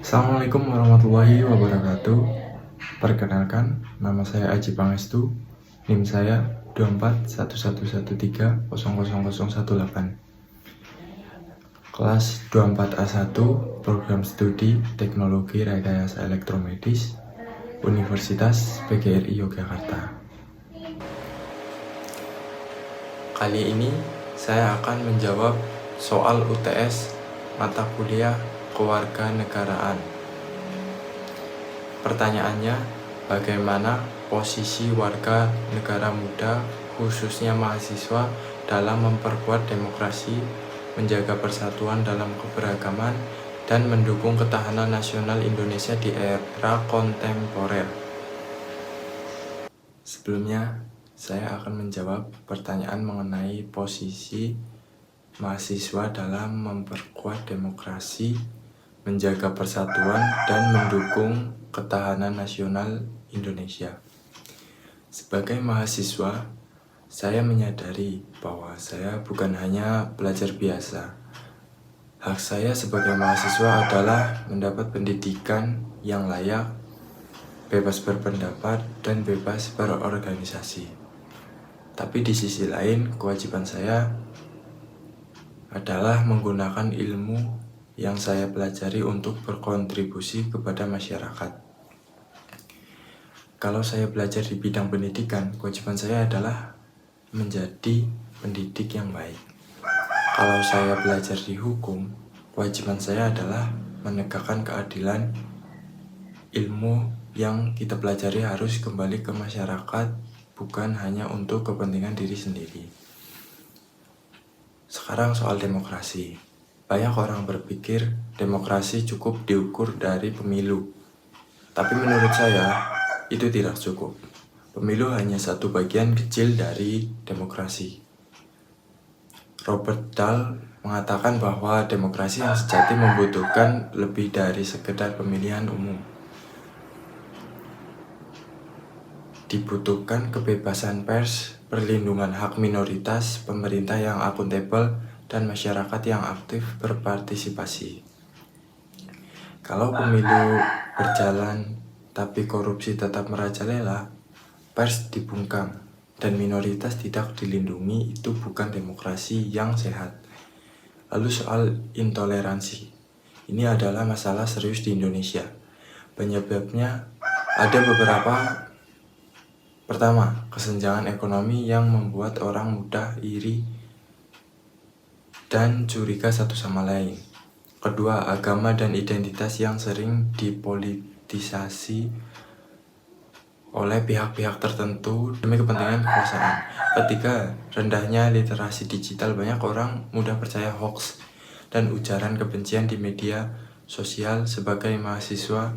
Assalamualaikum warahmatullahi wabarakatuh. Perkenalkan, nama saya Aji Pangestu. NIM saya 241113000018. Kelas 24A1, Program Studi Teknologi Rekayasa Elektromedis, Universitas PGRI Yogyakarta. Kali ini saya akan menjawab soal UTS mata kuliah kewarganegaraan. Pertanyaannya, bagaimana posisi warga negara muda, khususnya mahasiswa, dalam memperkuat demokrasi, menjaga persatuan dalam keberagaman, dan mendukung ketahanan nasional Indonesia di era kontemporer? Sebelumnya, saya akan menjawab pertanyaan mengenai posisi mahasiswa dalam memperkuat demokrasi, menjaga persatuan, dan mendukung ketahanan nasional Indonesia. Sebagai mahasiswa, saya menyadari bahwa saya bukan hanya pelajar biasa. Hak saya sebagai mahasiswa adalah mendapat pendidikan yang layak, bebas berpendapat, dan bebas berorganisasi. Tapi di sisi lain, kewajiban saya adalah menggunakan ilmu yang saya pelajari untuk berkontribusi kepada masyarakat. Kalau saya belajar di bidang pendidikan, kewajiban saya adalah menjadi pendidik yang baik. Kalau saya belajar di hukum, kewajiban saya adalah menegakkan keadilan. Ilmu yang kita pelajari harus kembali ke masyarakat, bukan hanya untuk kepentingan diri sendiri. Sekarang soal demokrasi. Banyak orang berpikir demokrasi cukup diukur dari pemilu. Tapi menurut saya, itu tidak cukup. Pemilu hanya satu bagian kecil dari demokrasi. Robert Dahl mengatakan bahwa demokrasi yang sejati membutuhkan lebih dari sekedar pemilihan umum. Dibutuhkan kebebasan pers, perlindungan hak minoritas, pemerintah yang akuntabel, dan masyarakat yang aktif berpartisipasi. Kalau pemilu berjalan tapi korupsi tetap merajalela, pers dibungkam, dan minoritas tidak dilindungi, itu bukan demokrasi yang sehat. Lalu soal intoleransi. Ini adalah masalah serius di Indonesia. Penyebabnya ada beberapa. Pertama, kesenjangan ekonomi yang membuat orang mudah iri dan curiga satu sama lain. Kedua, agama dan identitas yang sering dipolitisasi oleh pihak-pihak tertentu demi kepentingan kekuasaan. Ketiga, rendahnya literasi digital. Banyak orang mudah percaya hoax dan ujaran kebencian di media sosial. Sebagai mahasiswa,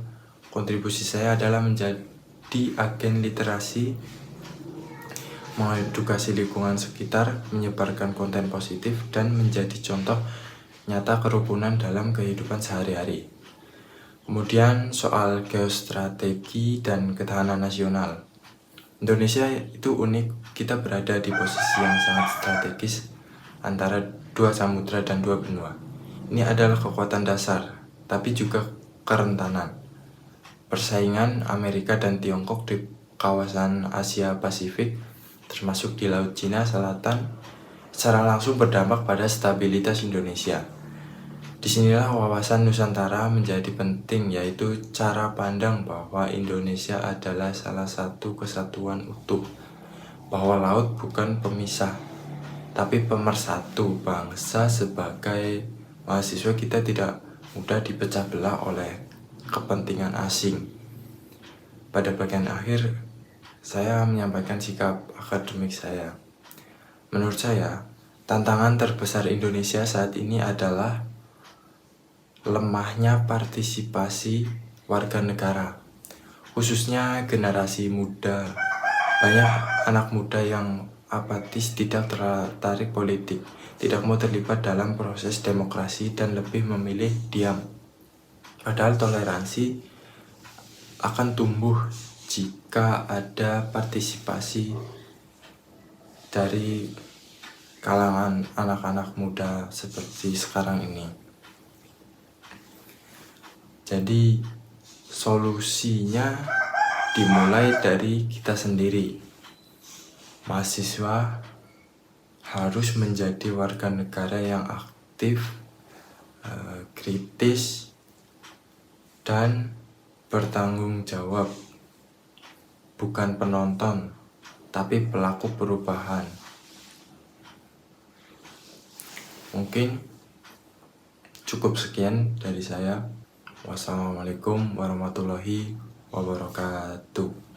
kontribusi saya adalah menjadi agen literasi, mengedukasi lingkungan sekitar, menyebarkan konten positif, dan menjadi contoh nyata kerukunan dalam kehidupan sehari-hari. Kemudian soal geostrategi dan ketahanan nasional. Indonesia itu unik, kita berada di posisi yang sangat strategis antara dua samudra dan dua benua. Ini adalah kekuatan dasar, tapi juga kerentanan. Persaingan Amerika dan Tiongkok di kawasan Asia Pasifik, termasuk di Laut Cina Selatan, secara langsung berdampak pada stabilitas Indonesia. Disinilah wawasan Nusantara menjadi penting, yaitu cara pandang bahwa Indonesia adalah salah satu kesatuan utuh, bahwa laut bukan pemisah, tapi pemersatu bangsa. Sebagai mahasiswa, kita tidak mudah dipecah belah oleh kepentingan asing. Pada bagian akhir, saya menyampaikan sikap akademik saya. Menurut saya, tantangan terbesar Indonesia saat ini adalah lemahnya partisipasi warga negara, khususnya generasi muda. Banyak anak muda yang apatis, tidak tertarik politik, tidak mau terlibat dalam proses demokrasi, dan lebih memilih diam. Padahal toleransi akan tumbuh jika ada partisipasi dari kalangan anak-anak muda seperti sekarang ini. Jadi solusinya dimulai dari kita sendiri. Mahasiswa harus menjadi warga negara yang aktif, kritis, dan bertanggung jawab. Bukan penonton, tapi pelaku perubahan. Mungkin cukup sekian dari saya. Wassalamualaikum warahmatullahi wabarakatuh.